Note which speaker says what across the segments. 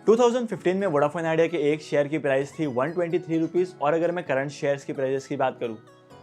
Speaker 1: 2015 में Vodafone idea के एक शेयर की प्राइस थी 123 रुपीज़ और अगर मैं करंट शेयर्स की प्राइसेस की बात करूं,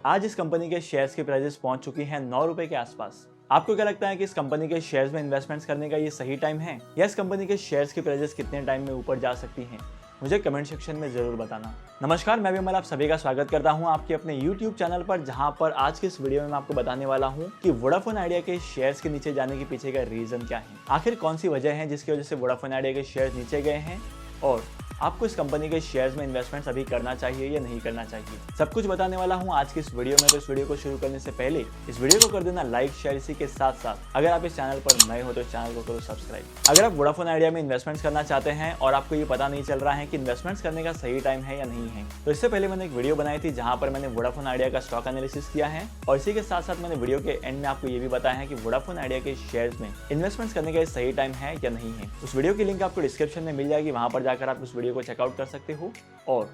Speaker 1: आज इस कंपनी के शेयर्स की प्राइसेस पहुंच चुकी हैं 9 रुपए के आसपास। आपको क्या लगता है कि इस कंपनी के शेयर्स में इन्वेस्टमेंट्स करने का ये सही टाइम है या इस कंपनी के शेयर्स की प्राइसेस कितने टाइम में ऊपर जा सकती हैं? मुझे कमेंट सेक्शन में जरूर बताना। नमस्कार, मैं विमल आप सभी का स्वागत करता हूं आपके अपने YouTube चैनल पर, जहां पर आज के इस वीडियो में मैं आपको बताने वाला हूं कि वोडाफोन आइडिया के शेयर्स के नीचे जाने के पीछे का रीजन क्या है। आखिर कौन सी वजह है जिसकी वजह से वोडाफोन आइडिया के शेयर्स नीचे गए हैं और आपको इस कंपनी के शेयर्स में इन्वेस्टमेंट्स अभी करना चाहिए या नहीं करना चाहिए, सब कुछ बताने वाला हूं आज की इस वीडियो में। तो इस वीडियो को शुरू करने से पहले इस वीडियो को कर देना लाइक शेयर। इसी के साथ साथ अगर आप इस चैनल पर नए हो तो इस चैनल को करो सब्सक्राइब। अगर आप वोडाफोन आइडिया में इन्वेस्टमेंट्स करना चाहते हैं और आपको ये पता नहीं चल रहा है कि इन्वेस्टमेंट्स करने का सही टाइम है या नहीं है, तो इससे पहले मैंने एक वीडियो बनाई थी जहां पर मैंने वोडाफोन आइडिया का स्टॉक एनालिसिस किया है और इसी के साथ साथ मैंने वीडियो के एंड में आपको ये भी बताया है कि वोडाफोन आइडिया के शेयर्स में इन्वेस्टमेंट्स करने का सही टाइम है या नहीं है। उस वीडियो की लिंक आपको डिस्क्रिप्शन में मिल जाएगी, वहां पर जाकर आप उस वीडियो को चेकआउट कर सकते हो और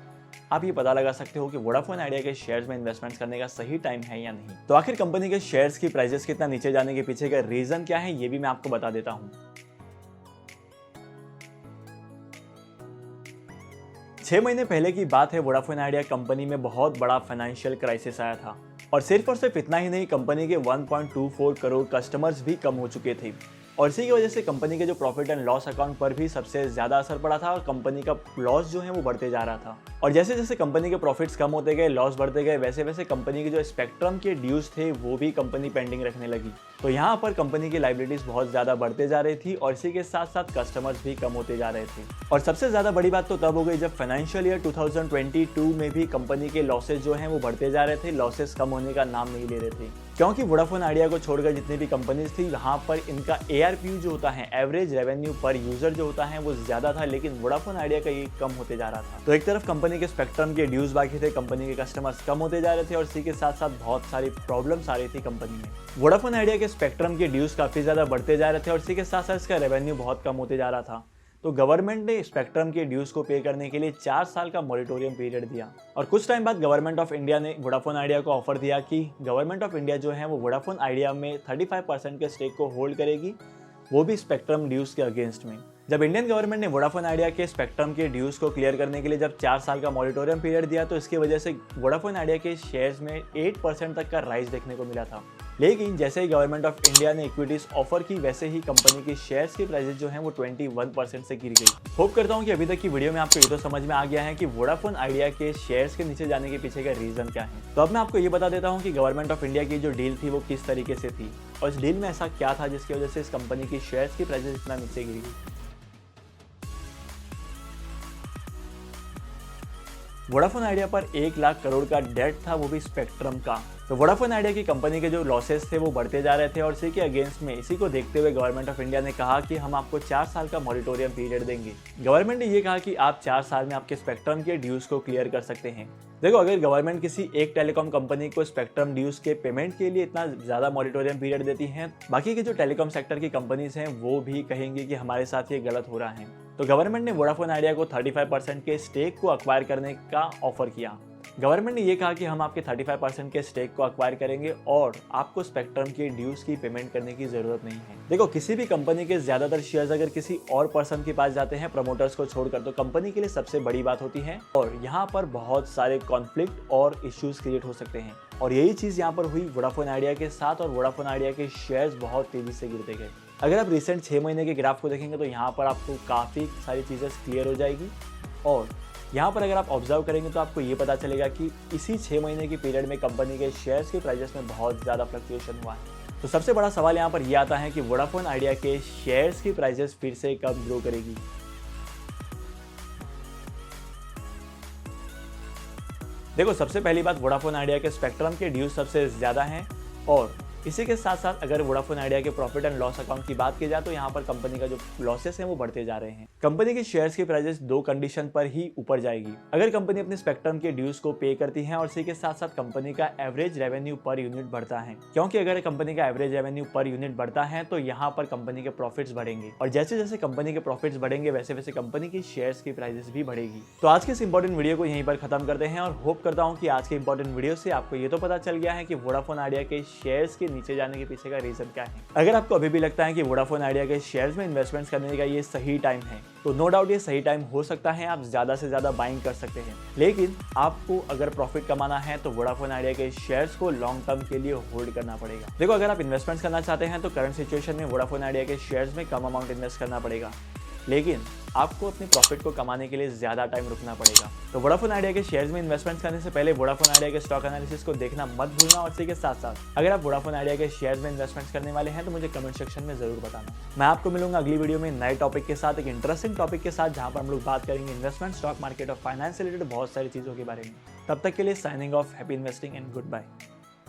Speaker 1: आप ये पता लगा सकते हो कि वोडाफोन आइडिया के शेयर्स में इन्वेस्टमेंट्स करने का सही टाइम है या नहीं। तो आखिर कंपनी के शेयर्स की प्राइसेस कितना नीचे जाने के पीछे का रीजन क्या है, ये भी मैं आपको बता देता हूं। 6 महीने पहले की बात है, वोडाफोन आइडिया कंपनी में बहुत बड़ा फाइनेंशियल क्राइसिस आया था और सिर्फ इतना ही नहीं, कंपनी के 1.24 करोड़ कस्टमर्स भी कम हो चुके थे और इसी की वजह से कंपनी के जो प्रॉफिट एंड लॉस अकाउंट पर भी सबसे ज्यादा असर पड़ा था और कंपनी का लॉस जो है वो बढ़ते जा रहा था। और जैसे जैसे कंपनी के प्रॉफिट्स कम होते गए, लॉस बढ़ते गए, वैसे वैसे कंपनी के जो स्पेक्ट्रम के ड्यूज थे वो भी कंपनी पेंडिंग रखने लगी। तो यहाँ पर कंपनी की लाइबिलिटीज बहुत ज्यादा बढ़ते जा रही थी और इसी के साथ साथ कस्टमर्स भी कम होते जा रहे थे। और सबसे ज्यादा बड़ी बात तो तब हो गई जब फाइनेंशियल ईयर 2022 में भी कंपनी के लॉसेज जो हैं वो बढ़ते जा रहे थे, लॉसेस कम होने का नाम नहीं ले रहे थे। क्योंकि वोडाफोन आइडिया को छोड़कर जितनी भी कंपनीज थी वहां पर इनका ARPU जो होता है, एवरेज रेवेन्यू पर यूजर जो होता है, वो ज्यादा था, लेकिन वोडाफोन आइडिया का ये कम होते जा रहा था। तो एक तरफ कंपनी के स्पेक्ट्रम के ड्यूज बाकी थे, कंपनी के कस्टमर्स कम होते जा रहे थे और इसी के साथ साथ बहुत सारी प्रॉब्लम्स आ रही थी कंपनी में। वोडाफोन आइडिया के स्पेक्ट्रम के ड्यूज काफी ज्यादा बढ़ते जा रहे थे और इसी के साथ साथ इसका रेवेन्यू बहुत कम होते जा रहा था। तो गवर्नमेंट ने स्पेक्ट्रम के ड्यूज को पे करने के लिए 4 साल का मॉरिटोरियम पीरियड दिया और कुछ टाइम बाद गवर्नमेंट ऑफ इंडिया ने वोडाफोन आइडिया को ऑफर दिया कि गवर्नमेंट ऑफ इंडिया जो है वो वोडाफोन आइडिया में 35% के स्टेक को होल्ड करेगी, वो भी स्पेक्ट्रम ड्यूज के अगेंस्ट में। जब इंडियन गवर्नमेंट ने वोडाफोन आइडिया के स्पेक्ट्रम के ड्यूज को क्लियर करने के लिए जब 4 साल का मॉरिटोरियम पीरियड दिया, तो इसकी वजह से वोडाफोन आइडिया के शेयर्स में 8% तक का राइज देखने को मिला था। लेकिन जैसे ही गवर्नमेंट ऑफ इंडिया ने इक्विटीज ऑफर की, वैसे ही कंपनी की शेयर्स की प्राइसेस जो हैं वो 21% से गिर गई। होप करता हूं कि अभी तक की वीडियो में आपको ये तो समझ में आ गया है कि वोडाफोन आइडिया के शेयर्स के नीचे जाने के पीछे का रीजन क्या है। तो अब मैं आपको ये बता देता हूं कि गवर्नमेंट ऑफ इंडिया की जो डील थी वो किस तरीके से थी और इस डील में ऐसा क्या था जिसकी वजह से इस कंपनी की शेयर्स की प्राइसेस इतना नीचे गिर गई। वोडाफोन आइडिया पर 1 लाख करोड़ का डेट था, वो भी स्पेक्ट्रम का। तो वोडाफोन आइडिया की कंपनी के जो लॉसेस थे वो बढ़ते जा रहे थे और इसी के अगेंस्ट में, इसी को देखते हुए गवर्नमेंट ऑफ इंडिया ने कहा कि हम आपको 4 साल का मॉरिटोरियम पीरियड देंगे। गवर्नमेंट ने ये कहा कि आप 4 साल में आपके स्पेक्ट्रम के ड्यूज को क्लियर कर सकते हैं। देखो, अगर गवर्नमेंट किसी एक टेलीकॉम कंपनी को स्पेक्ट्रम ड्यूज के पेमेंट के लिए इतना ज्यादा मॉरिटोरियम पीरियड देती है, बाकी के जो टेलीकॉम सेक्टर की कंपनीज हैं वो भी कहेंगे कि हमारे साथ ये गलत हो रहा है। तो गवर्नमेंट ने वोडाफोन आइडिया को 35% के स्टेक को अक्वायर करने का ऑफर किया। गवर्नमेंट ने यह कहा कि हम आपके 35% के स्टेक को अक्वायर करेंगे और आपको स्पेक्ट्रम के ड्यूज की पेमेंट करने की जरूरत नहीं है। देखो, किसी भी कंपनी के ज्यादातर शेयर्स अगर किसी और पर्सन के पास जाते हैं, प्रमोटर्स को छोड़कर, तो कंपनी के लिए सबसे बड़ी बात होती है और यहाँ पर बहुत सारे कॉन्फ्लिक्ट और इश्यूज क्रिएट हो सकते हैं और यही चीज यहाँ पर हुई वोडाफोन आइडिया के साथ और वोडाफोन आइडिया के शेयर्स बहुत तेजी से गिरते गए। अगर आप रिसेंट 6 महीने के ग्राफ को देखेंगे तो यहाँ पर आपको काफ़ी सारी चीज़ें क्लियर हो जाएगी और यहाँ पर अगर आप ऑब्जर्व करेंगे तो आपको ये पता चलेगा कि इसी 6 महीने की पीरियड में कंपनी के शेयर्स की प्राइसेस में बहुत ज़्यादा फ्लक्चुएशन हुआ है। तो सबसे बड़ा सवाल यहाँ पर यह आता है कि वोडाफोन आइडिया के शेयर्स की प्राइसेस फिर से कब ग्रो करेगी। देखो, सबसे पहली बात, वोडाफोन आइडिया के स्पेक्ट्रम के ड्यूज सबसे ज़्यादा हैं और इसी के साथ साथ अगर वोडाफोन आइडिया के प्रॉफिट एंड लॉस अकाउंट की बात की जाए तो यहाँ पर कंपनी का जो लॉसेस हैं वो बढ़ते जा रहे हैं। कंपनी के शेयर्स की प्राइसेस 2 कंडीशन पर ही ऊपर जाएगी। अगर कंपनी अपने स्पेक्ट्रम के ड्यूज को पे करती है और इसी के साथ साथ कंपनी का एवरेज रेवेन्यू पर यूनिट बढ़ता है, क्योंकि अगर कंपनी का एवरेज रेवेन्यू पर यूनिट बढ़ता है तो यहाँ पर कंपनी के प्रॉफिट्स बढ़ेंगे और जैसे जैसे कंपनी के प्रॉफिट्स बढ़ेंगे वैसे वैसे कंपनी की शेयर्स की प्राइसेस भी बढ़ेगी। तो आज के इस इंपॉर्टेंट वीडियो को यहीं पर खत्म करते हैं और होप करता हूँ कि आज के इंपॉर्टेंट वीडियो से आपको ये तो पता चल गया है कि वोडाफोन आइडिया के शेयर्स की नीचे जाने के पीछे का रीजन क्या है। अगर आपको अभी भी लगता है कि वोडाफोन आइडिया के शेयर्स में इन्वेस्टमेंट्स करने का ये सही टाइम है, तो नो डाउट ये सही टाइम हो सकता है, आप ज्यादा से ज्यादा बाइंग कर सकते हैं। लेकिन आपको अगर प्रॉफिट कमाना है तो वोडाफोन आइडिया के शेयर्स को लॉन्ग टर्म के लिए होल्ड करना पड़ेगा। देखो, अगर आप इन्वेस्टमेंट्स करना चाहते हैं तो करंट सिचुएशन में वोडाफोन आइडिया के शेयर्स में कम अमाउंट इन्वेस्ट करना पड़ेगा, लेकिन आपको अपने प्रॉफिट को कमाने के लिए ज़्यादा टाइम रुकना पड़ेगा। तो वोडाफोन आइडिया के शेयर्स में इन्वेस्टमेंट्स करने से पहले वोडाफोन आइडिया के स्टॉक एनालिसिस को देखना मत भूलना। और इसी के साथ साथ अगर आप वोडाफोन आइडिया के शेयर्स में इन्वेस्टमेंट्स करने वाले हैं तो मुझे कमेंट सेक्शन में जरूर बताना। मैं आपको मिलूंगा अगली वीडियो में नए टॉपिक के साथ, एक इंटरेस्टिंग टॉपिक के साथ, जहां पर हम लोग बात करेंगे इन्वेस्टमेंट, स्टॉक मार्केट और फाइनेंस से रिलेटेड बहुत सारी चीज़ों के बारे में। तब तक के लिए signing off, happy investing and good bye.